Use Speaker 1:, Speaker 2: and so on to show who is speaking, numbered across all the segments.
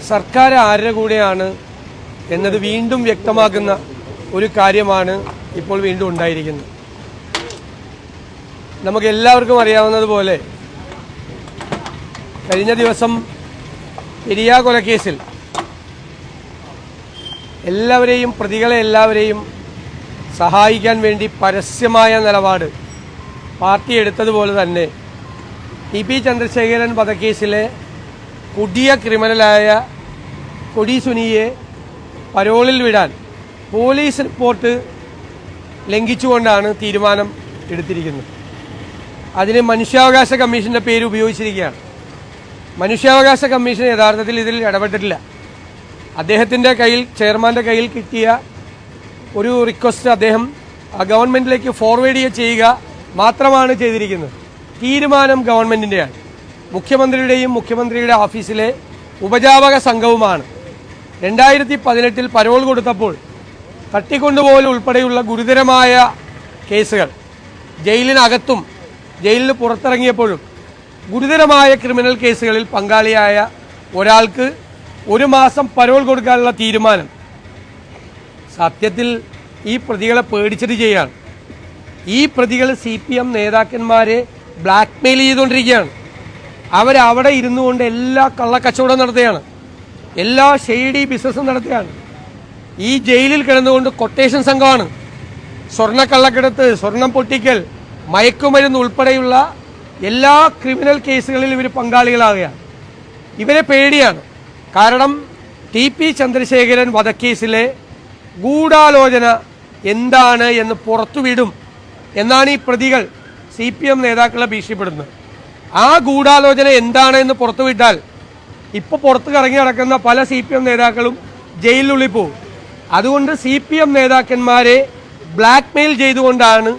Speaker 1: സർക്കാർ ആരുടെ കൂടെയാണ് എന്നത് വീണ്ടും വ്യക്തമാക്കുന്ന ഒരു കാര്യമാണ് ഇപ്പോൾ വീണ്ടും ഉണ്ടായിരിക്കുന്നത്. നമുക്ക് എല്ലാവർക്കും അറിയാവുന്നതുപോലെ കഴിഞ്ഞ ദിവസം പെരിയ കൊലക്കേസിൽ പ്രതികളെ എല്ലാവരെയും സഹായിക്കാൻ വേണ്ടി പരസ്യമായ നിലപാട് പാർട്ടി എടുത്തതുപോലെ തന്നെ ടി.പി. ചന്ദ്രശേഖരൻ വധക്കേസിലെ കൊടിയ ക്രിമിനലായ കൊടി സുനിയെ പരോളിൽ വിടാൻ പോലീസ് റിപ്പോർട്ട് ലംഘിച്ചുകൊണ്ടാണ് തീരുമാനം എടുത്തിരിക്കുന്നത്. അതിന് മനുഷ്യാവകാശ കമ്മീഷൻ്റെ പേര് ഉപയോഗിച്ചിരിക്കുകയാണ്. മനുഷ്യാവകാശ കമ്മീഷൻ യഥാർത്ഥത്തിൽ ഇതിൽ ഇടപെട്ടിട്ടില്ല. അദ്ദേഹത്തിൻ്റെ കയ്യിൽ, ചെയർമാൻ്റെ കയ്യിൽ കിട്ടിയ ഒരു റിക്വസ്റ്റ് അദ്ദേഹം ഗവൺമെൻറ്റിലേക്ക് ഫോർവേഡ് ചെയ്യുക മാത്രമാണ് ചെയ്തിരിക്കുന്നത്. തീരുമാനം ഗവൺമെൻറ്റിൻ്റെയാണ്. മുഖ്യമന്ത്രിയുടെയും മുഖ്യമന്ത്രിയുടെ ഓഫീസിലെ ഉപജാപക സംഘവുമാണ് 2018 പരോൾ കൊടുത്തപ്പോൾ തട്ടിക്കൊണ്ടുപോകൽ ഉൾപ്പെടെയുള്ള ഗുരുതരമായ കേസുകൾ ജയിലിനകത്തും ജയിലിന് പുറത്തിറങ്ങിയപ്പോഴും ഗുരുതരമായ ക്രിമിനൽ കേസുകളിൽ പങ്കാളിയായ ഒരാൾക്ക് 1 മാസം പരോൾ കൊടുക്കാനുള്ള തീരുമാനം സത്യത്തിൽ ഈ പ്രതികളെ പേടിച്ചിട്ട് ചെയ്യാണ്. ഈ പ്രതികൾ CPM നേതാക്കന്മാരെ ബ്ലാക്ക്മെയിൽ ചെയ്തുകൊണ്ടിരിക്കുകയാണ്. അവരവിടെ ഇരുന്നു കൊണ്ട് എല്ലാ കള്ളക്കച്ചവടം നടത്തുകയാണ്, എല്ലാ ഷെയ്ഡി ബിസിനസ്സും നടത്തുകയാണ്. ഈ ജയിലിൽ കിടന്നുകൊണ്ട് കൊട്ടേഷൻ സംഘമാണ്. സ്വർണ്ണക്കള്ളക്കടത്ത്, സ്വർണം പൊട്ടിക്കൽ, മയക്കുമരുന്ന് ഉൾപ്പെടെയുള്ള എല്ലാ ക്രിമിനൽ കേസുകളിലും ഇവർ പങ്കാളികളാവുകയാണ്. ഇവരെ പേടിയാണ്. കാരണം ടി.പി. ചന്ദ്രശേഖരൻ വധക്കേസിലെ ഗൂഢാലോചന എന്താണ് എന്ന് പുറത്തുവിടും എന്നാണ് ഈ പ്രതികൾ CPM നേതാക്കളെ ഭീഷണിപ്പെടുന്നത്. ആ ഗൂഢാലോചന എന്താണ് എന്ന് പുറത്തുവിട്ടാൽ ഇപ്പോൾ പുറത്ത് കറങ്ങി നടക്കുന്ന പല CPM നേതാക്കളും ജയിലിനുള്ളിൽ പോകും. അതുകൊണ്ട് CPM നേതാക്കന്മാരെ ബ്ലാക്ക്മെയിൽ ചെയ്തുകൊണ്ടാണ്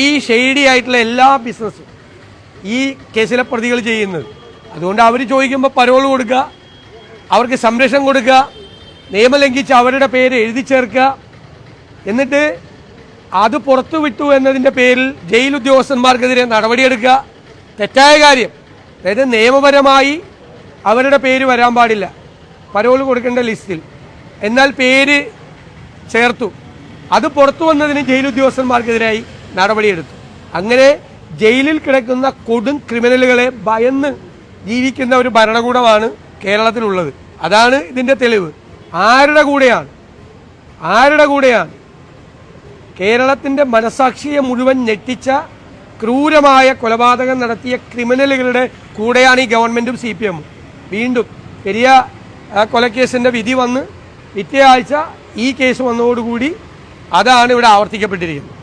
Speaker 1: ഈ ഷെയ്ഡി ആയിട്ടുള്ള എല്ലാ ബിസിനസ്സും ഈ കേസിലെ പ്രതികൾ ചെയ്യുന്നത്. അതുകൊണ്ട് അവർ ചോദിക്കുമ്പോൾ പരോൾ കൊടുക്കുക, അവർക്ക് സംരക്ഷണം കൊടുക്കുക, നിയമം ലംഘിച്ച് അവരുടെ പേര് എഴുതി ചേർക്കുക, എന്നിട്ട് അത് പുറത്തുവിട്ടു എന്നതിൻ്റെ പേരിൽ ജയിൽ ഉദ്യോഗസ്ഥന്മാർക്കെതിരെ നടപടിയെടുക്കുക. തെറ്റായ കാര്യം. അതായത് നിയമപരമായി അവരുടെ പേര് വരാൻ പാടില്ല പരോൾ കൊടുക്കേണ്ട ലിസ്റ്റിൽ, എന്നാൽ പേര് ചേർത്തു. അത് പുറത്തു വന്നതിന് ജയിൽ ഉദ്യോഗസ്ഥന്മാർക്കെതിരായി നടപടിയെടുത്തു. അങ്ങനെ ജയിലിൽ കിടക്കുന്ന കൊടും ക്രിമിനലുകളെ ഭയന്ന് ജീവിക്കുന്ന ഒരു ഭരണകൂടമാണ് കേരളത്തിലുള്ളത്. അതാണ് ഇതിൻ്റെ തെളിവ്. ആരുടെ കൂടെയാണ് കേരളത്തിൻ്റെ മനസാക്ഷിയെ മുഴുവൻ ഞെട്ടിച്ച ക്രൂരമായ കൊലപാതകം നടത്തിയ ക്രിമിനലുകളുടെ കൂടെയാണ് ഈ ഗവൺമെൻറ്റും CPM-ഉം. വീണ്ടും പെരിയ കൊലക്കേസിൻ്റെ വിധി വന്ന് പിറ്റേ ആഴ്ച ഈ കേസ് വന്നതോടുകൂടി അതാണ് ഇവിടെ ആവർത്തിക്കപ്പെട്ടിരിക്കുന്നത്.